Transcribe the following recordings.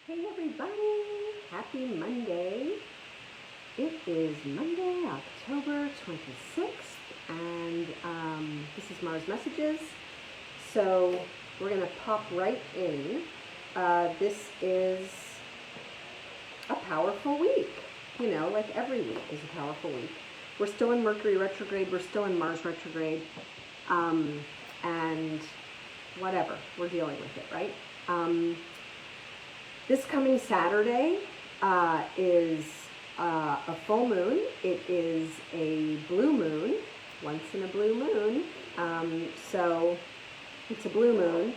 Hey everybody, happy Monday. It is Monday, October 26th, and this is Mars Messages. So we're going to pop right in. This is a powerful week. You know, like every week is a powerful week. We're still in Mercury retrograde, we're still in Mars retrograde, and whatever, we're dealing with it, right? This coming Saturday is a full moon. It is a blue moon, once in a blue moon. So it's a blue moon,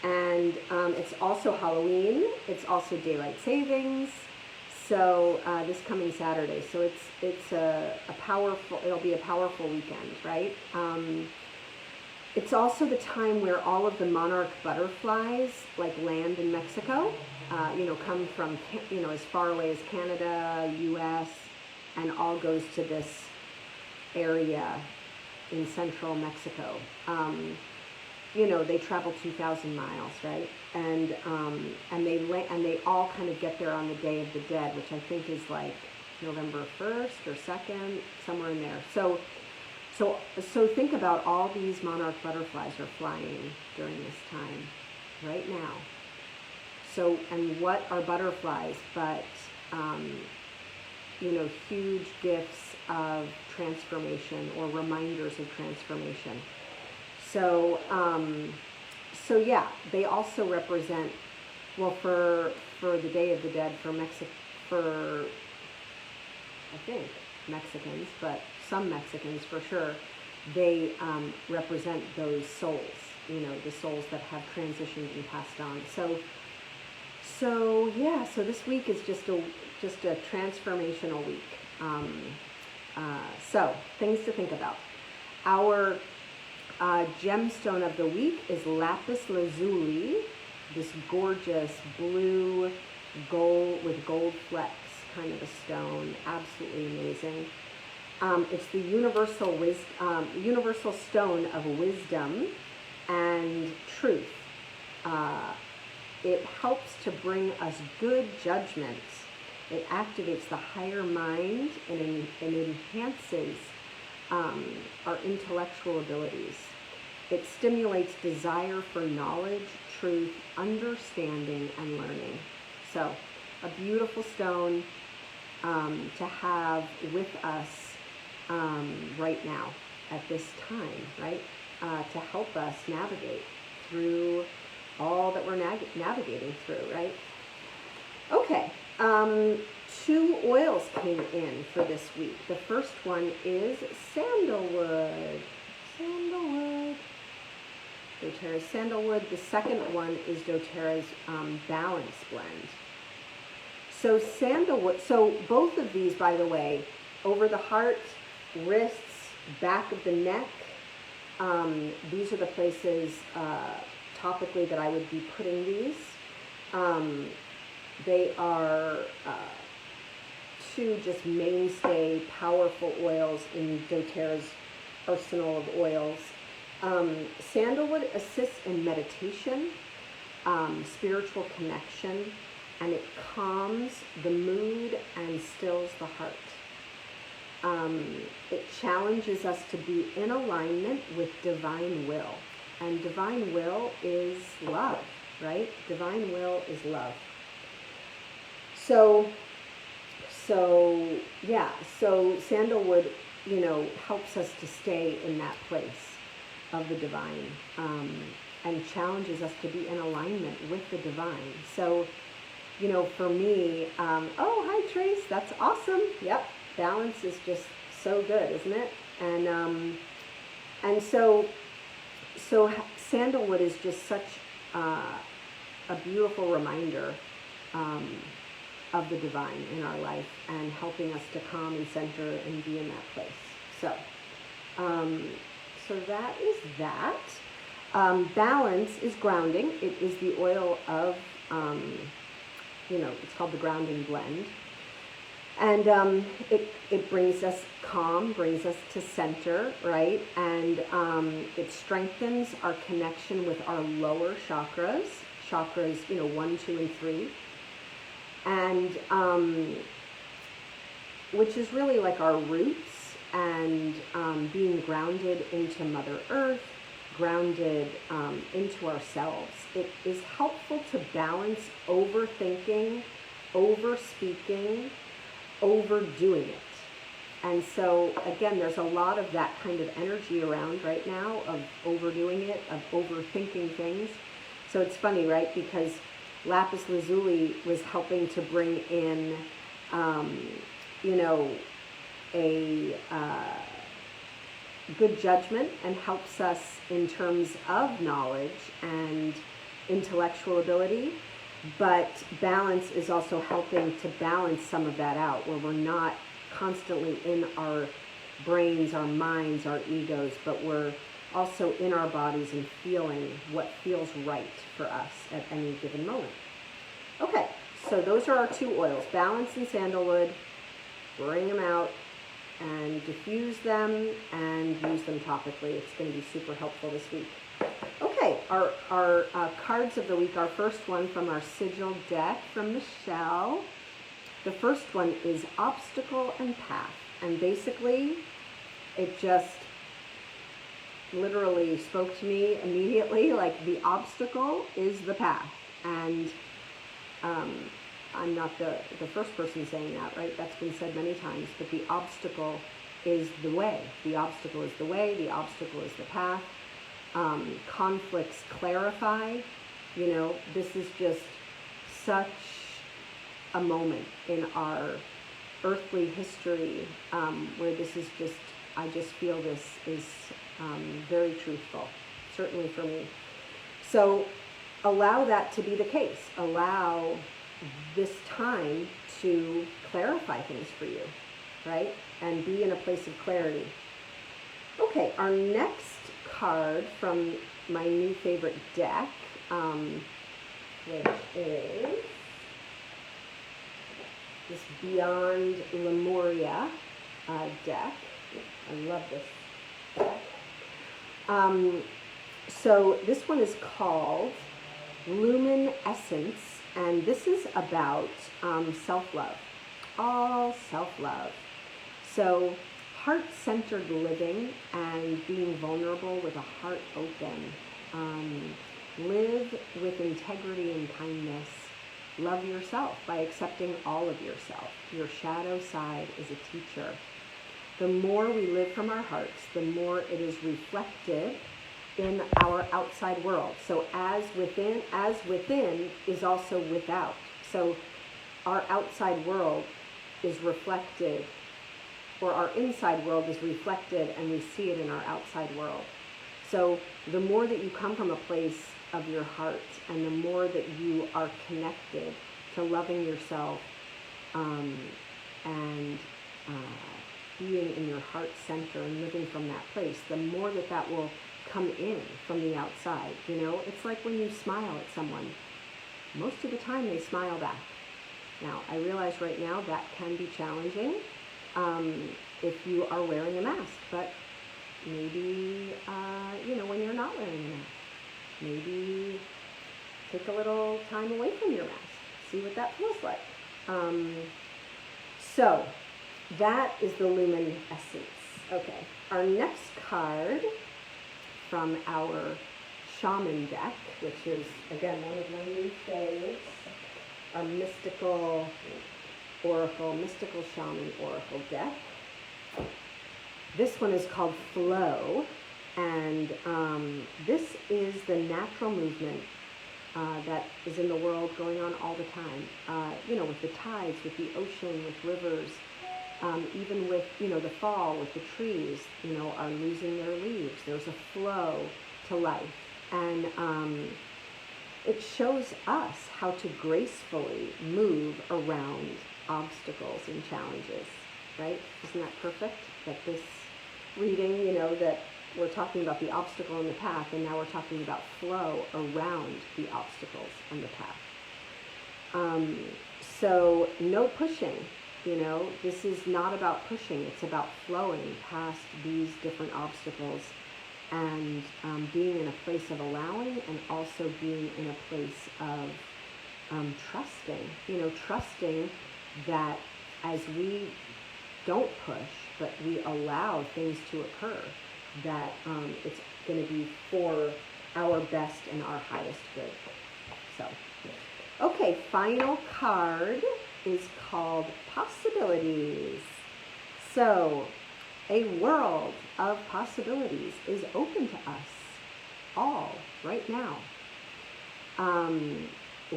and it's also Halloween. It's also daylight savings. So this coming Saturday. So it's a powerful. It'll be a powerful weekend, right? It's also the time where all of the monarch butterflies like land in Mexico. Come from, as far away as Canada, US, and all goes to this area in central Mexico. They travel 2,000 miles, right? And they all kind of get there on the Day of the Dead, which I think is like November 1st or 2nd, somewhere in there. So think about all these monarch butterflies are flying during this time, right now. So, and what are butterflies but, huge gifts of transformation or reminders of transformation. So yeah, they also represent, well, for the Day of the Dead, for I think Mexicans, but some Mexicans for sure, they represent those souls, the souls that have transitioned and passed on. So this week is just a transformational week. So things to think about. Our gemstone of the week is lapis lazuli, this gorgeous blue gold with gold flecks kind of a stone, absolutely amazing. It's the universal stone of wisdom and truth. It helps to bring us good judgments. It activates the higher mind and enhances our intellectual abilities. It stimulates desire for knowledge, truth, understanding, and learning. So, a beautiful stone to have with us right now at this time, right? To help us navigate through all that we're navigating through, right? Okay, 2 oils came in for this week. The first one is sandalwood. Doterra's sandalwood. The second one is Doterra's balance blend. So sandalwood, so both of these, by the way, over the heart, wrists, back of the neck, these are the places topically that I would be putting these. They are 2 just mainstay powerful oils in Doterra's arsenal of oils. Sandalwood assists in meditation, spiritual connection, and it calms the mood and stills the heart. It challenges us to be in alignment with divine will. And divine will is love, right? Divine will is love. So sandalwood, helps us to stay in that place of the divine, and challenges us to be in alignment with the divine. So, for me, oh, hi Trace, that's awesome. Yep, balance is just so good, isn't it? And so sandalwood is just such a beautiful reminder of the divine in our life and helping us to calm and center and be in that place. So that is that. Balance is grounding. It is the oil of, it's called the grounding blend. And it brings us calm, brings us to center, right? And it strengthens our connection with our lower chakras, 1, 2, and 3. and which is really like our roots, and being grounded into Mother Earth, grounded into ourselves. It is helpful to balance overthinking, over-speaking, overdoing it. And so, again, there's a lot of that kind of energy around right now, of overdoing it, of overthinking things. So it's funny, right? Because lapis lazuli was helping to bring in, a good judgment, and helps us in terms of knowledge and intellectual ability. But balance is also helping to balance some of that out, where we're not constantly in our brains, our minds, our egos, but we're also in our bodies and feeling what feels right for us at any given moment. Okay, so those are our two oils, balance and sandalwood. Bring them out and diffuse them and use them topically. It's going to be super helpful this week. Okay, our cards of the week, our first one from our sigil deck from Michelle. The first one is obstacle and path. And basically, it just literally spoke to me immediately, like the obstacle is the path. And I'm not the first person saying that, right? That's been said many times, but the obstacle is the way. The obstacle is the way, the obstacle is the path. Conflicts clarify. This is just such a moment in our earthly history where this is just, I just feel this is very truthful, certainly for me. So allow that to be the case. Allow this time to clarify things for you, right? And be in a place of clarity. Okay, our next card from my new favorite deck, which is this Beyond Lemuria deck. I love this deck. So this one is called Lumen Essence, and this is about self-love, all self-love. So heart-centered living and being vulnerable with a heart open. Live with integrity and kindness. Love yourself by accepting all of yourself. Your shadow side is a teacher. The more we live from our hearts, the more it is reflected in our outside world. So as within is also without. So our outside world is reflected, or our inside world is reflected, and we see it in our outside world. So the more that you come from a place of your heart, and the more that you are connected to loving yourself and being in your heart center and living from that place, the more that will come in from the outside. It's like when you smile at someone, most of the time they smile back. Now, I realize right now that can be challenging if you are wearing a mask, but maybe, when you're not wearing a mask, maybe take a little time away from your mask, see what that feels like. So that is the Lumen Essence. Okay, our next card from our Shaman deck, which is, again, one of my new favorites, our Mystical Shaman Oracle deck. This one is called Flow, and this is the natural movement that is in the world going on all the time, with the tides, with the ocean, with rivers, even with, the fall, with the trees, are losing their leaves. There's a flow to life. And it shows us how to gracefully move around obstacles and challenges, right? Isn't that perfect? That this reading, that we're talking about the obstacle and the path, and now we're talking about flow around the obstacles and the path. So no pushing. This is not about pushing. It's about flowing past these different obstacles and being in a place of allowing, and also being in a place of trusting that as we don't push, but we allow things to occur, that it's going to be for our best and our highest good. So, okay, final card is called Possibilities. So, a world of possibilities is open to us all right now.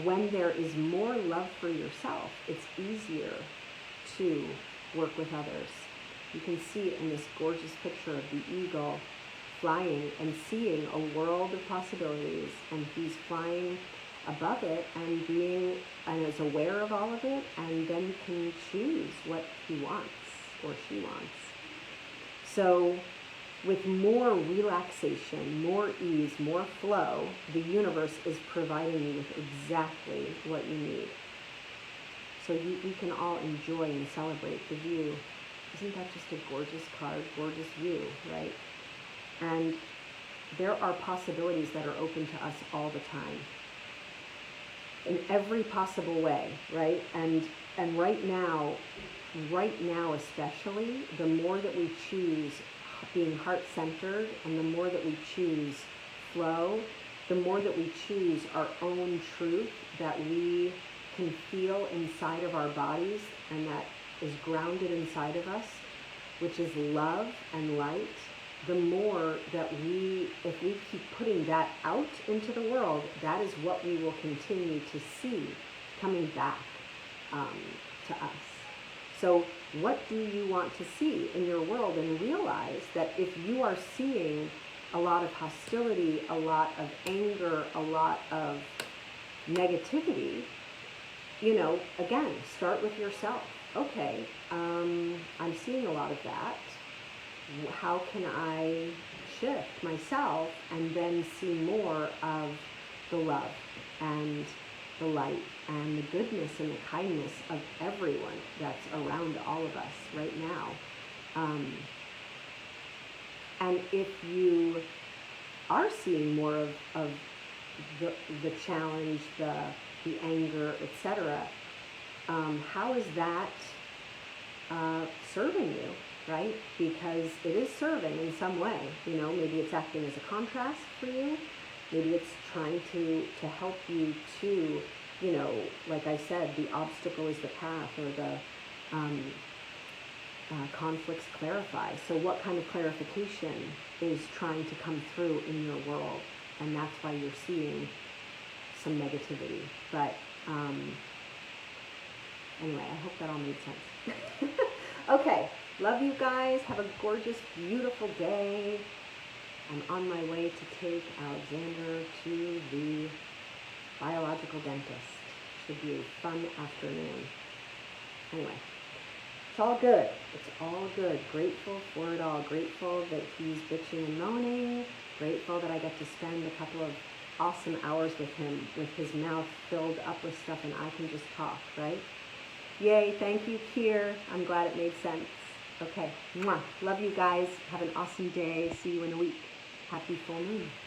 When there is more love for yourself, it's easier to work with others. You can see it in this gorgeous picture of the eagle flying and seeing a world of possibilities, and he's flying above it and is aware of all of it, and then can choose what he wants or she wants. So with more relaxation, more ease, more flow, the universe is providing you with exactly what you need. So we can all enjoy and celebrate the view. Isn't that just a gorgeous card, gorgeous view, right? And there are possibilities that are open to us all the time, in every possible way, right? And right now especially, the more that we choose being heart-centered, and the more that we choose flow, the more that we choose our own truth that we can feel inside of our bodies and that is grounded inside of us, which is love and light, the more that if we keep putting that out into the world, that is what we will continue to see coming back to us. So what do you want to see in your world? And realize that if you are seeing a lot of hostility, a lot of anger, a lot of negativity, again, start with yourself. Okay, I'm seeing a lot of that. How can I shift myself and then see more of the love and the light and the goodness and the kindness of everyone that's around all of us right now? And if you are seeing more of the challenge, the anger, etc., how is that serving you, right? Because it is serving in some way. Maybe it's acting as a contrast for you. Maybe it's trying to help you to, like I said, the obstacle is the path, or the conflicts clarify. So what kind of clarification is trying to come through in your world? And that's why you're seeing some negativity. But anyway, I hope that all made sense. Okay, love you guys. Have a gorgeous, beautiful day. I'm on my way to take Alexander to the biological dentist. Should be a fun afternoon. Anyway, it's all good. It's all good. Grateful for it all. Grateful that he's bitching and moaning. Grateful that I get to spend a couple of awesome hours with him, with his mouth filled up with stuff and I can just talk, right? Yay, thank you, Kier. I'm glad it made sense. Okay, mwah. Love you guys. Have an awesome day. See you in a week. Happy full moon.